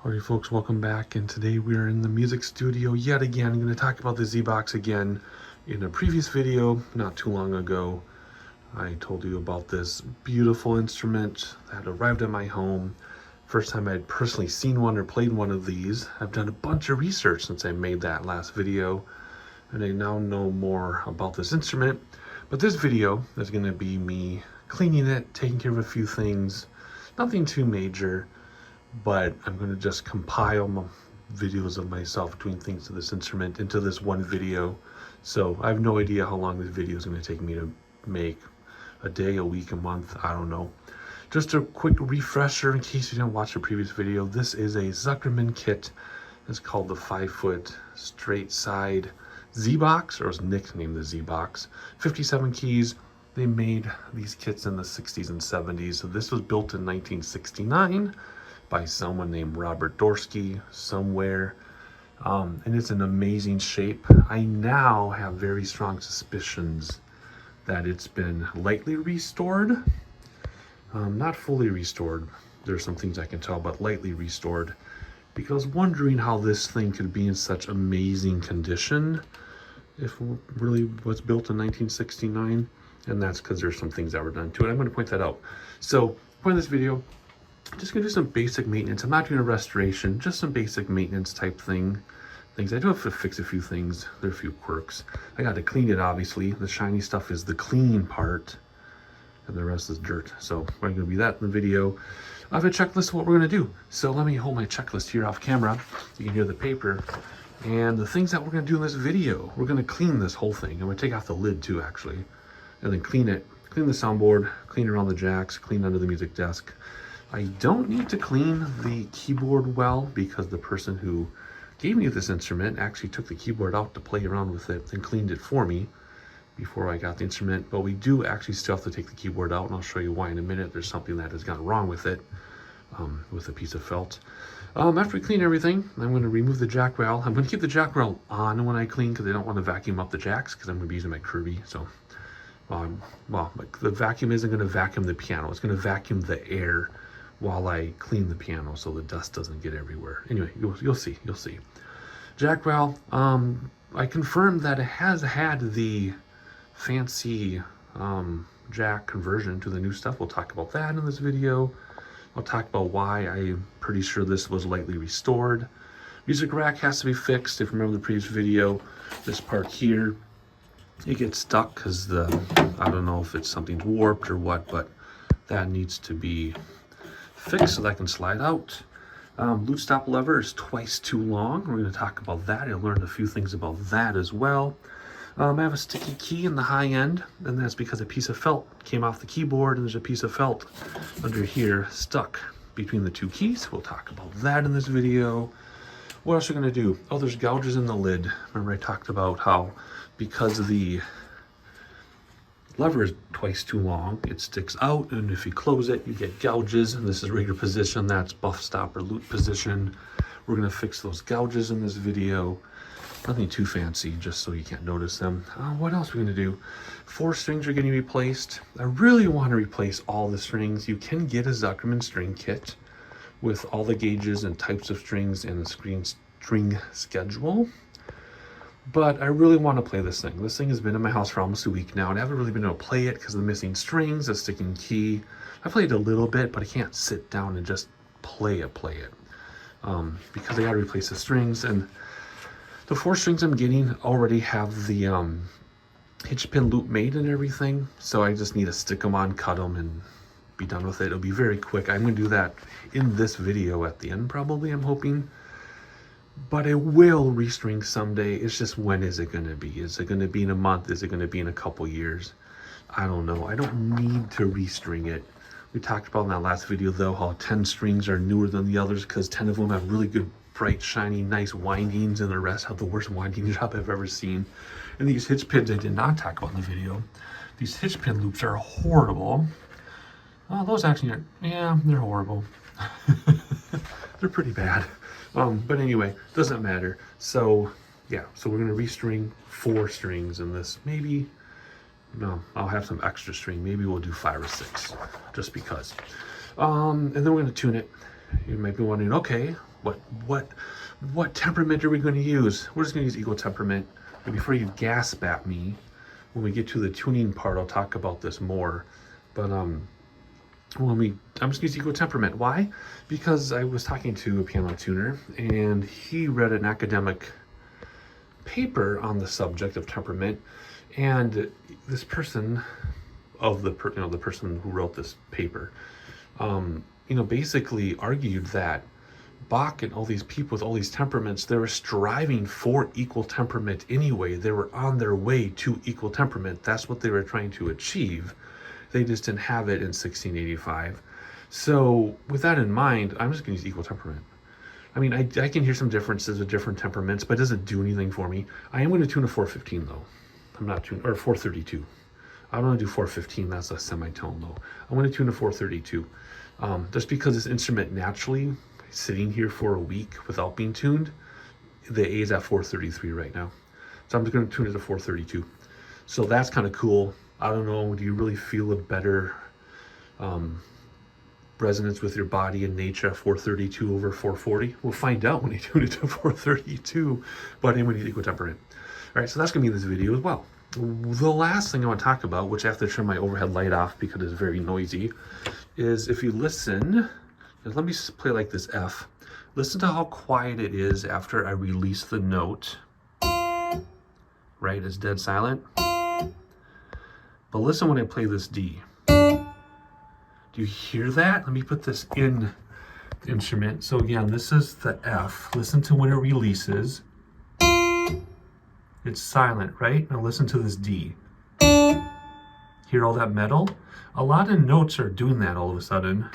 Alright folks, welcome back, and today we're in the music studio yet again. I'm going to talk about the Z-Box again. In a previous video, not too long ago, I told you about this beautiful instrument that arrived at my home. First time I'd personally seen one or played one of these. I've done a bunch of research since I made that last video, and I now know more about this instrument. But this video is going to be me cleaning it, taking care of a few things, nothing too major. But I'm going to just compile videos of myself doing things to this instrument into this one video. So I have no idea how long this video is going to take me to make. A day, a week, a month, I don't know. Just a quick refresher in case you didn't watch the previous video. This is a Zuckermann kit. It's called the 5-foot straight side Z-Box, or it was nicknamed the Z-Box. 57 keys. They made these kits in the 60s and 70s. So this was built in 1969. By someone named Robert Dorsky somewhere, and it's an amazing shape. I now have very strong suspicions that it's been lightly restored, not fully restored. There's some things I can tell, but lightly restored, because wondering how this thing could be in such amazing condition if it really was built in 1969, and that's because there's some things that were done to it. I'm going to point that out. So for this video, I'm just gonna do some basic maintenance. I'm not doing a restoration, just some basic maintenance type things. I do have to fix a few things. There are a few quirks. I got to clean it, obviously. The shiny stuff is the clean part, and the rest is dirt. So we're gonna be that in the video. I have a checklist of what we're gonna do. So let me hold my checklist here off camera. You can hear the paper. And the things that we're gonna do in this video, we're gonna clean this whole thing. I'm gonna take off the lid too, actually, and then clean it. Clean the soundboard, clean around the jacks, clean under the music desk. I don't need to clean the keyboard well, because the person who gave me this instrument actually took the keyboard out to play around with it and cleaned it for me before I got the instrument. But we do actually still have to take the keyboard out, and I'll show you why in a minute. There's something that has gone wrong with it, with a piece of felt. After we clean everything, I'm going to remove the jack rail. I'm going to keep the jack rail on when I clean, because I don't want to vacuum up the jacks, because I'm going to be using my Kirby. So, well, the vacuum isn't going to vacuum the piano. It's going to vacuum the air while I clean the piano, so the dust doesn't get everywhere. Anyway, you'll see. Jack rail, I confirmed that it has had the fancy jack conversion to the new stuff. We'll talk about that in this video. I'll talk about why I'm pretty sure this was lightly restored. Music rack has to be fixed. If you remember the previous video, this part here, it gets stuck because I don't know if it's something's warped or what, but that needs to be fixed so that can slide out. Loop stop lever is twice too long. We're going to talk about that. I learned a few things about that as well. I have a sticky key in the high end, and that's because a piece of felt came off the keyboard, and there's a piece of felt under here stuck between the two keys. We'll talk about that in this video. What else are we going to do? Oh, there's gouges in the lid. Remember I talked about how because the lever is twice too long, it sticks out, and if you close it, you get gouges. And this is regular position, that's buff stop or loop position. We're going to fix those gouges in this video. Nothing too fancy, just so you can't notice them. What else are we going to do? 4 strings are getting replaced. I really want to replace all the strings. You can get a Zuckermann string kit with all the gauges and types of strings and a string schedule. But I really want to play this thing. This thing has been in my house for almost a week now, and I haven't really been able to play it because of the missing strings, the sticking key. I played a little bit, but I can't sit down and just play it. Because I got to replace the strings, and the 4 strings I'm getting already have the hitch pin loop made and everything. So I just need to stick them on, cut them, and be done with it. It'll be very quick. I'm going to do that in this video at the end, probably, I'm hoping. But I will restring someday. It's just, when is it going to be? Is it going to be in a month? Is it going to be in a couple years? I don't know. I don't need to restring it. We talked about in that last video, though, how 10 strings are newer than the others because 10 of them have really good, bright, shiny, nice windings, and the rest have the worst winding job I've ever seen. And these hitch pins I did not talk about in the video. These hitch pin loops are horrible. Those actually are, yeah, they're horrible. They're pretty bad. But anyway, doesn't matter. So yeah, so we're going to restring 4 strings in this. Maybe, no, I'll have some extra string. Maybe we'll do 5 or 6, just because. And then we're going to tune it. You might be wondering, okay, What temperament are we going to use? We're just going to use equal temperament. And before you gasp at me, when we get to the tuning part, I'll talk about this more. But I'm just going to use equal temperament. Why? Because I was talking to a piano tuner, and he read an academic paper on the subject of temperament, and this person, the person who wrote this paper, basically argued that Bach and all these people with all these temperaments, they were striving for equal temperament anyway. They were on their way to equal temperament. That's what they were trying to achieve. They just didn't have it in 1685. So with that in mind, I'm just going to use equal temperament. I mean, I can hear some differences with different temperaments, but it doesn't do anything for me. I am going to tune a 415 though. I'm not tuning, or 432. I don't want to do 415, that's a semitone though. I'm going to tune a 432. Just because this instrument naturally, sitting here for a week without being tuned, the A is at 433 right now. So I'm just going to tune it to 432. So that's kind of cool. I don't know, do you really feel a better resonance with your body and nature at 432 over 440? We'll find out when you tune it to 432, but I'm going to use equal temperament. All right, so that's going to be in this video as well. The last thing I want to talk about, which I have to turn my overhead light off because it's very noisy, is if you listen, let me play like this F. Listen to how quiet it is after I release the note. Right, it's dead silent. But listen when I play this D. Do you hear that? Let me put this in the instrument. So again, this is the F. Listen to when it releases. It's silent, right? Now listen to this D. Hear all that metal? A lot of notes are doing that all of a sudden.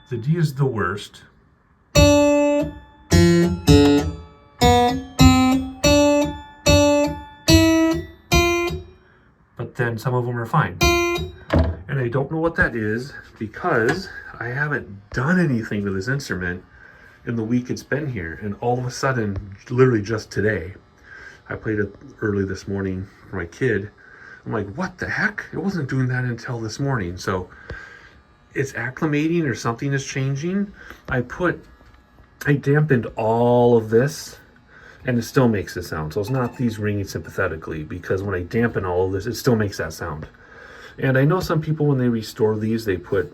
The D is the worst. But then some of them are fine. And I don't know what that is because I haven't done anything to this instrument in the week it's been here. And all of a sudden, literally just today, I played it early this morning for my kid. I'm like, what the heck? It wasn't doing that until this morning. So it's acclimating or something is changing. I dampened all of this and it still makes the sound. So it's not these ringing sympathetically, because when I dampen all of this, it still makes that sound. And I know some people, when they restore these, they put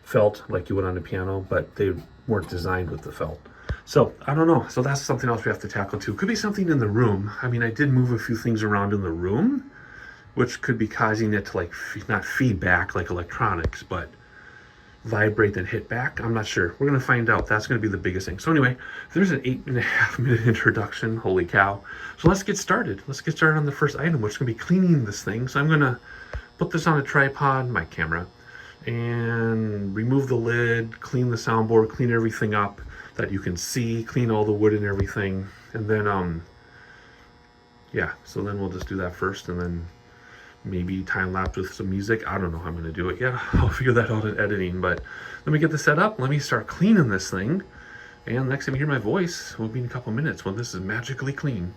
felt like you would on the piano, but they weren't designed with the felt. So I don't know. So that's something else we have to tackle too. Could be something in the room. I mean, I did move a few things around in the room, which could be causing it to like not feedback like electronics, but vibrate and hit back. I'm not sure. We're going to find out. That's going to be the biggest thing. So anyway, there's an 8.5 minute introduction. Holy cow. So let's get started. Let's get started on the first item, which is going to be cleaning this thing. So I'm going to put this on a tripod, my camera, and remove the lid, clean the soundboard, clean everything up that you can see, clean all the wood and everything. And then, yeah, so then we'll just do that first, and then maybe time lapse with some music. I don't know how I'm going to do it yet. I'll figure that out in editing, but let me get this set up. Let me start cleaning this thing. And next time you hear my voice will be in a couple minutes when this is magically clean.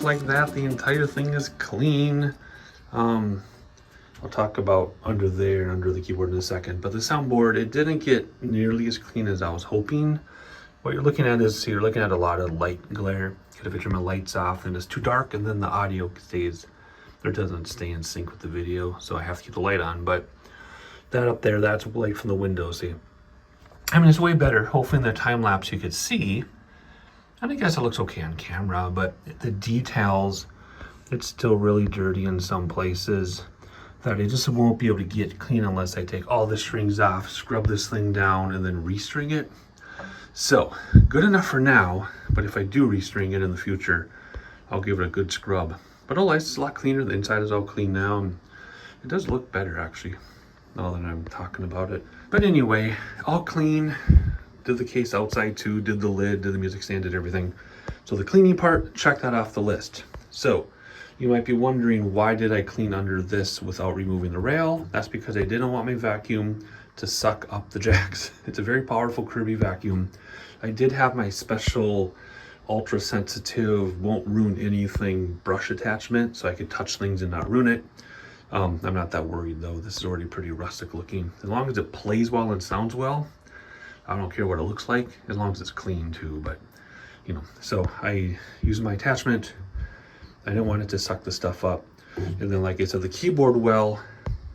Like that, the entire thing is clean. I'll talk about under there, under the keyboard in a second, but the soundboard, it didn't get nearly as clean as I was hoping. What you're looking at is, you're looking at a lot of light glare But if I turn my lights off, then it's too dark, and then the audio stays, or doesn't stay in sync with the video, so I have to keep the light on. But that up there, that's light from the window, see? I mean, it's way better. Hopefully in the time lapse you could see, and I guess it looks okay on camera, but the details, it's still really dirty in some places that I just won't be able to get clean unless I take all the strings off, scrub this thing down, and then restring it. So, good enough for now, but if I do restring it in the future, I'll give it a good scrub. But otherwise, it's a lot cleaner. The inside is all clean now, and it does look better, actually, now that I'm talking about it. But anyway, all clean. Did the case outside too, did the lid, did the music stand, did everything. So the cleaning part, check that off the list. So, you might be wondering, why did I clean under this without removing the rail? That's because I didn't want my vacuum to suck up the jacks. It's a very powerful Kirby vacuum. I did have my special ultra sensitive, won't ruin anything brush attachment, so I could touch things and not ruin it. I'm not that worried though. This is already pretty rustic looking. As long as it plays well and sounds well, I don't care what it looks like, as long as it's clean too. But you know, so I use my attachment. I didn't want it to suck the stuff up. And then, like I said, the keyboard well,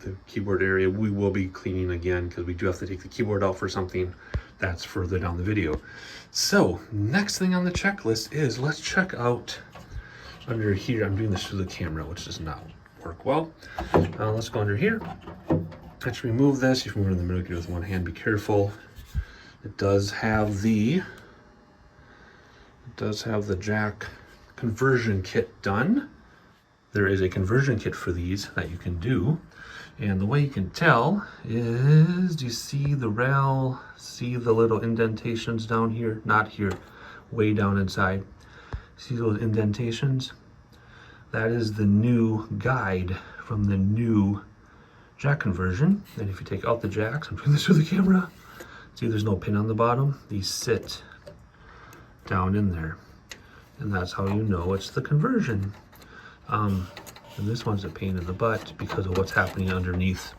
the keyboard area, we will be cleaning again because we do have to take the keyboard out for something. That's further down the video. So next thing on the checklist is, let's check out under here. I'm doing this through the camera, which does not work well. Let's go under here. Let's remove this. You can move it in the middle with one hand. Be careful. It does have the jack conversion kit done. There is a conversion kit for these that you can do. And the way you can tell is, do you see the rail? See the little indentations down here? Not here, way down inside. See those indentations? That is the new guide from the new jack conversion. And if you take out the jacks, I'm doing this through the camera. See, there's no pin on the bottom. These sit down in there. And that's how you know it's the conversion. And this one's a pain in the butt because of what's happening underneath,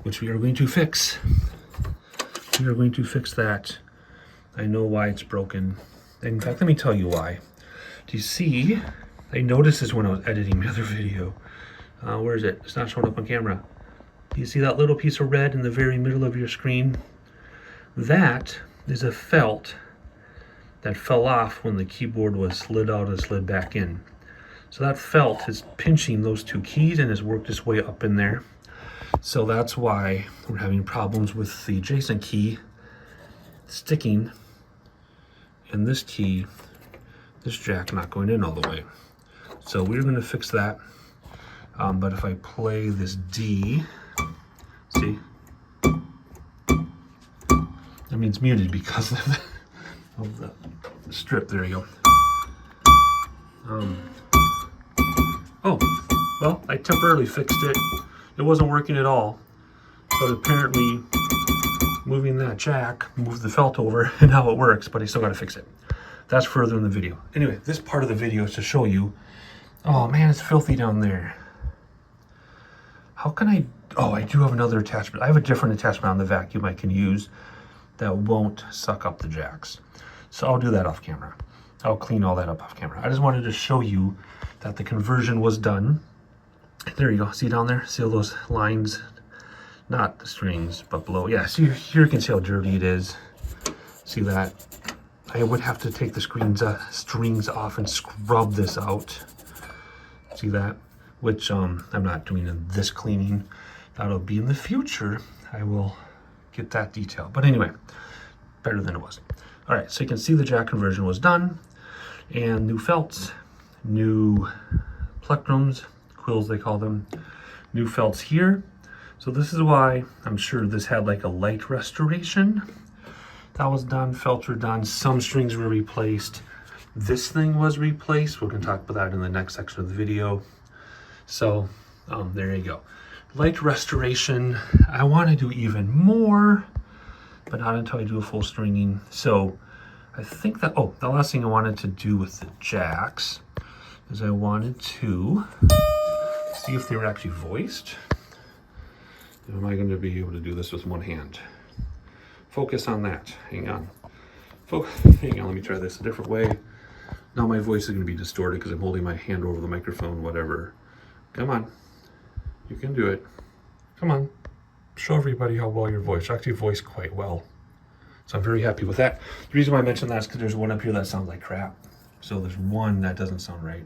which we are going to fix. We are going to fix that. I know why it's broken. In fact, let me tell you why. Do you see? I noticed this when I was editing my other video. Where is it? It's not showing up on camera. Do you see that little piece of red in the very middle of your screen? That is a felt that fell off when the keyboard was slid out and slid back in. So that felt is pinching those two keys and has worked its way up in there. So that's why we're having problems with the adjacent key sticking and this key, this jack not going in all the way. So we're going to fix that. But if I play this D, see? I mean, it's muted because of the strip. There you go. Oh, well, I temporarily fixed it. It wasn't working at all. But apparently, moving that jack moved the felt over, and now it works, but I still got to fix it. That's further in the video. Anyway, this part of the video is to show you, oh man, it's filthy down there. How can I, oh, I do have another attachment. I have a different attachment on the vacuum I can use that won't suck up the jacks. So I'll do that off camera. I'll clean all that up off camera. I just wanted to show you that the conversion was done. There you go, see down there? See all those lines? Not the strings, but below. Yeah, see here you can see how dirty it is. See that? I would have to take the strings off and scrub this out. See that? Which I'm not doing in this cleaning. That'll be in the future. I will get that detail. But anyway, better than it was. All right, so you can see the jack conversion was done, and new felts, new plectrums, quills they call them, new felts here. So this is why I'm sure this had like a light restoration. That was done, felts were done, some strings were replaced. This thing was replaced. We're gonna talk about that in the next section of the video. So there you go. Light restoration, I wanna do even more, but not until I do a full stringing. So I think that, oh, the last thing I wanted to do with the jacks is I wanted to see if they were actually voiced. Am I going to be able to do this with one hand? Focus on that. Hang on. Hang on, let me try this a different way. Now my voice is going to be distorted because I'm holding my hand over the microphone, whatever. Come on. You can do it. Come on. Show everybody how well your voice. Actually voiced quite well. So I'm very happy with that. The reason why I mentioned that is because there's one up here that sounds like crap. So there's one that doesn't sound right.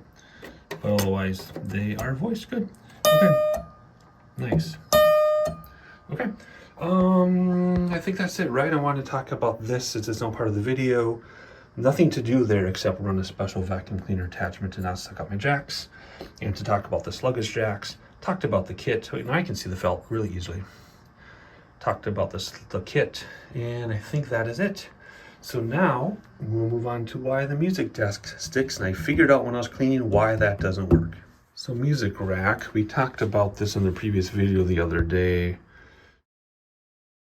But otherwise, they are voiced good. Okay. Nice. Okay. I think that's it, right? I want to talk about this since it's not part of the video. Nothing to do there except run a special vacuum cleaner attachment to not suck up my jacks. And to talk about the sluggish jacks. Talked about the kit. Now I can see the felt really easily. Talked about the kit. And I think that is it. So now we'll move on to why the music desk sticks. And I figured out when I was cleaning why that doesn't work. So music rack, we talked about this in the previous video the other day.